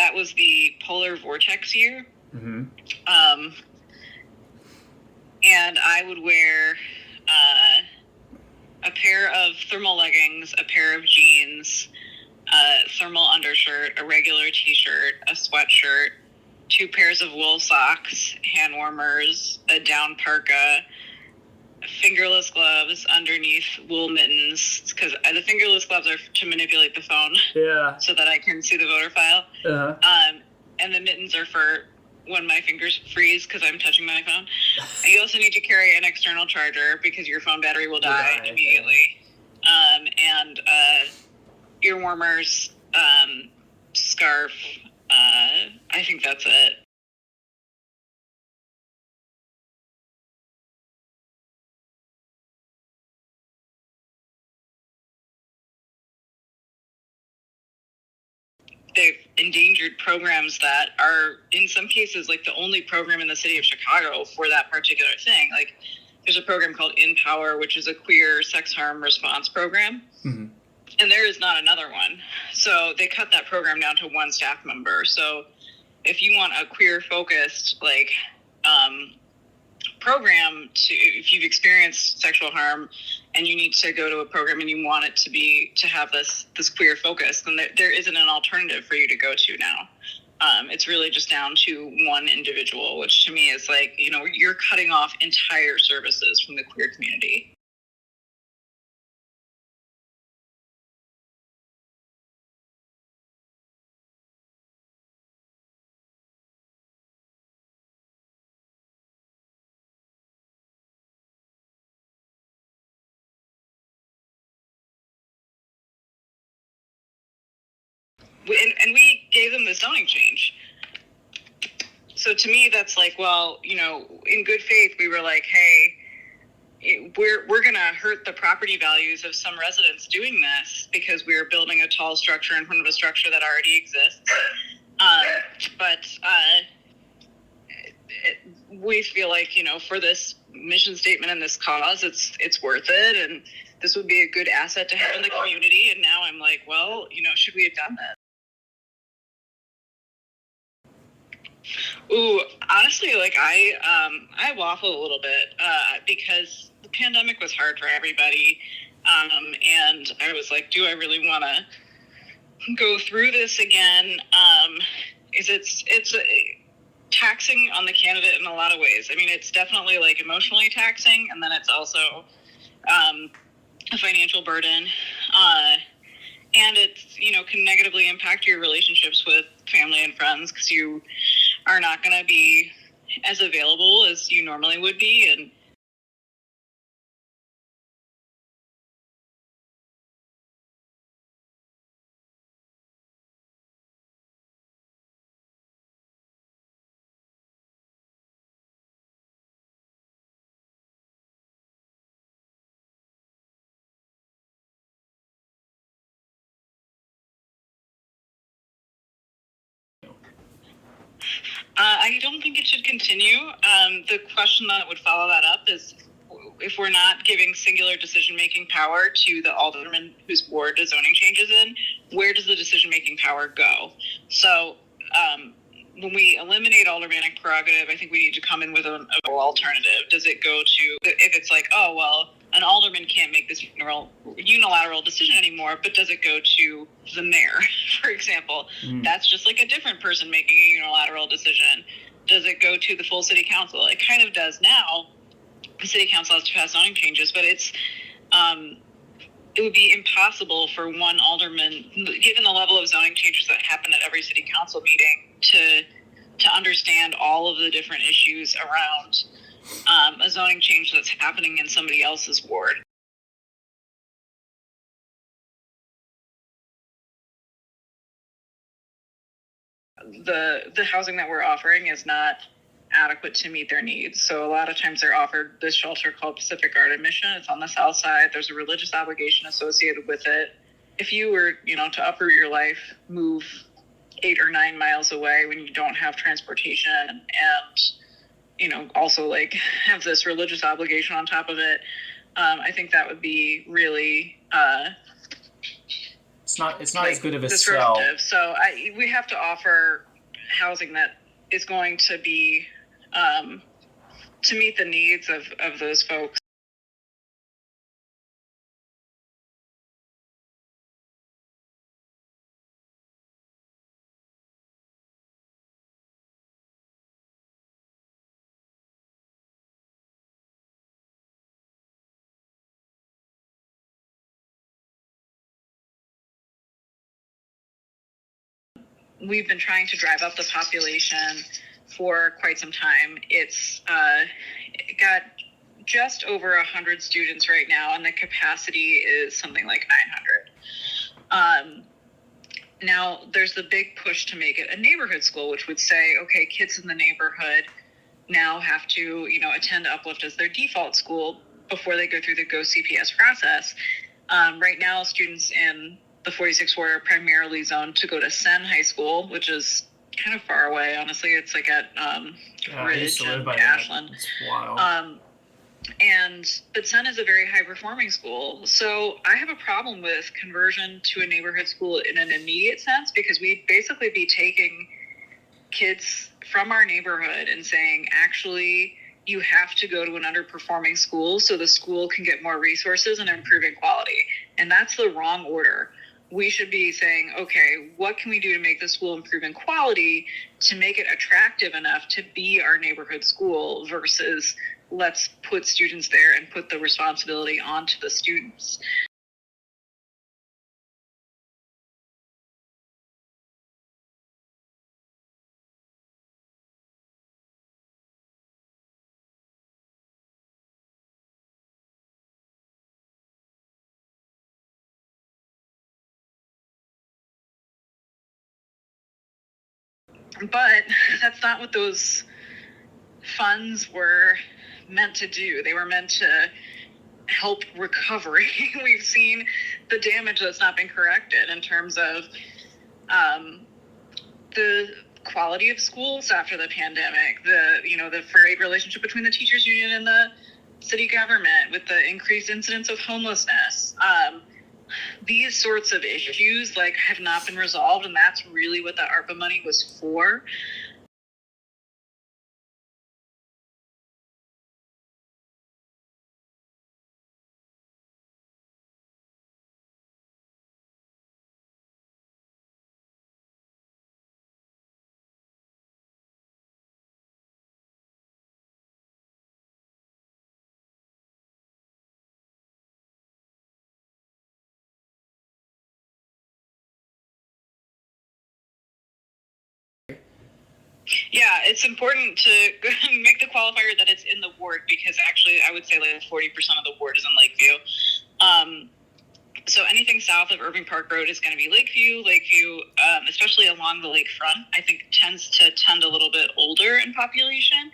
that was the polar vortex year. Mm-hmm. And I would wear a pair of thermal leggings, a pair of jeans, a thermal undershirt, a regular t-shirt, a sweatshirt, 2 pairs of wool socks, hand warmers, a down parka, fingerless gloves underneath wool mittens, because the fingerless gloves are to manipulate the phone. Yeah. So that I can see the voter file. Uh-huh. And the mittens are for when my fingers freeze because I'm touching my phone. And you also need to carry an external charger because your phone battery will die immediately. And ear warmers, scarf. I think that's it. They've endangered programs that are, in some cases, like the only program in the city of Chicago for that particular thing. Like, there's a program called InPower, which is a queer sex harm response program. Mm-hmm. And there is not another one. So they cut that program down to 1 staff member. So if you want a queer-focused, like, program if you've experienced sexual harm and you need to go to a program and you want it to have this queer focus, then there isn't an alternative for you to go to now. It's really just down to one individual, which to me is like, you're cutting off entire services from the queer community. And we gave them the zoning change. So to me, that's like, well, in good faith, we were like, hey, we're going to hurt the property values of some residents doing this because we're building a tall structure in front of a structure that already exists. But we feel like, for this mission statement and this cause, it's worth it. And this would be a good asset to have in the community. And now I'm like, well, should we have done that? Ooh, honestly, like I waffle a little bit because the pandemic was hard for everybody, and I was like, do I really want to go through this again? It's taxing on the candidate in a lot of ways. I mean, it's definitely like emotionally taxing, and then it's also a financial burden, and it's can negatively impact your relationships with family and friends because you are not going to be as available as you normally would be. And I don't think it should continue. The question that would follow that up is, if we're not giving singular decision-making power to the alderman whose ward the zoning changes in, where does the decision-making power go? So when we eliminate aldermanic prerogative, I think we need to come in with an alternative. Does it go to, if it's like, oh, well, an alderman can't make this unilateral decision anymore, but does it go to the mayor, for example? That's just like a different person making a unilateral decision. Does it go to the full city council? It kind of does now. The city council has to pass zoning changes, but it would be impossible for one alderman, given the level of zoning changes that happen at every city council meeting, to understand all of the different issues around a zoning change that's happening in somebody else's ward. The housing that we're offering is not adequate to meet their needs. So a lot of times they're offered this shelter called Pacific Garden Mission. It's on the south side. There's a religious obligation associated with it. If you were, to uproot your life, move 8 or 9 miles away when you don't have transportation and, also like have this religious obligation on top of it, I think that would be really it's not as good of a disruptive. sell. So we have to offer housing that is going to be to meet the needs of those folks. We've been trying to drive up the population for quite some time. It's got just over 100 students right now, and the capacity is something like 900. Now, there's the big push to make it a neighborhood school, which would say, okay, kids in the neighborhood now have to, attend Uplift as their default school before they go through the Go CPS process. Right now, students in the 46 ward are primarily zoned to go to Senn High School, which is kind of far away. Honestly, it's like at Ridge and Ashland. It's wild. But Senn is a very high performing school. So I have a problem with conversion to a neighborhood school in an immediate sense, because we'd basically be taking kids from our neighborhood and saying, actually, you have to go to an underperforming school so the school can get more resources and improving quality. And that's the wrong order. We should be saying, okay, what can we do to make the school improve in quality to make it attractive enough to be our neighborhood school, versus let's put students there and put the responsibility onto the students. But that's not what those funds were meant to do. They were meant to help recovery. We've seen the damage that's not been corrected in terms of the quality of schools after the pandemic, the frayed relationship between the teachers union and the city government, with the increased incidence of homelessness. These sorts of issues have not been resolved, and that's really what the ARPA money was for. Yeah, it's important to make the qualifier that it's in the ward, because actually I would say 40% of the ward is in Lakeview. So anything south of Irving Park Road is going to be Lakeview. Lakeview, especially along the lakefront, I think tends to tend a little bit older in population.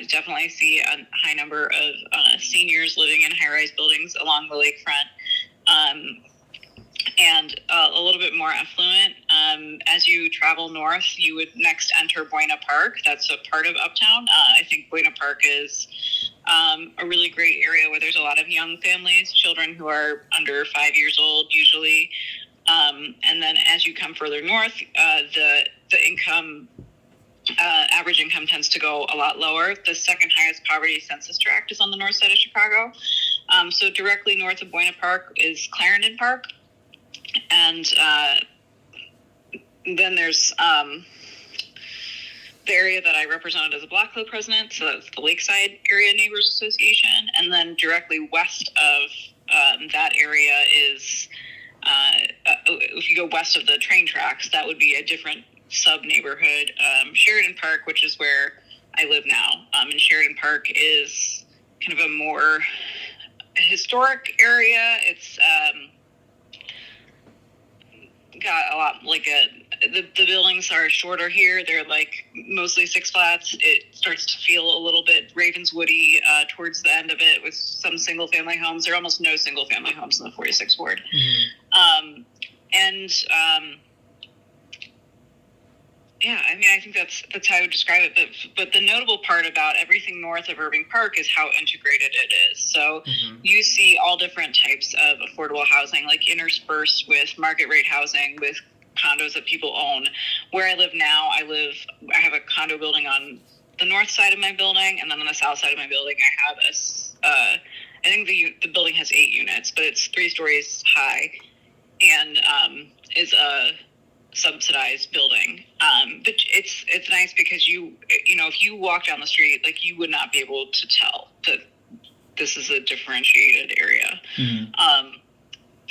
Definitely see a high number of seniors living in high-rise buildings along the lakefront. And a little bit more affluent. As you travel north, you would next enter Buena Park. That's a part of Uptown. I think Buena Park is a really great area where there's a lot of young families, children who are under 5 years old usually. And then as you come further north, the income, average income tends to go a lot lower. The second highest poverty census tract is on the north side of Chicago. So directly north of Buena Park is Clarendon Park. And then there's the area that I represented as a Black Club president, so that's the Lakeside Area Neighbors Association. And then directly west of that area is, if you go west of the train tracks, that would be a different sub-neighborhood, Sheridan Park, which is where I live now. And Sheridan Park is kind of a more historic area. It's got a lot the buildings are shorter here. They're mostly 6 flats. It starts to feel a little bit Ravenswoody towards the end of it, with some single family homes. There are almost no single family homes in the 46 ward. Mm-hmm. Yeah, I mean, I think that's how I would describe it. But the notable part about everything north of Irving Park is how integrated it is. So you see all different types of affordable housing, like interspersed with market rate housing, with condos that people own. Where I live now, I have a condo building on the north side of my building, and then on the south side of my building, I have I think the building has 8 units, but it's 3 stories high, and is a subsidized building. But it's nice because you know, if you walk down the street, like, you would not be able to tell that this is a differentiated area.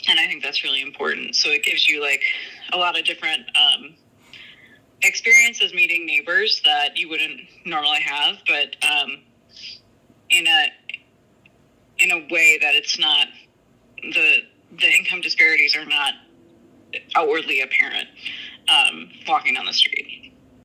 And I think that's really important. So it gives you like a lot of different experiences meeting neighbors that you wouldn't normally have, but in a way that it's not, the income disparities are not outwardly apparent walking down the street.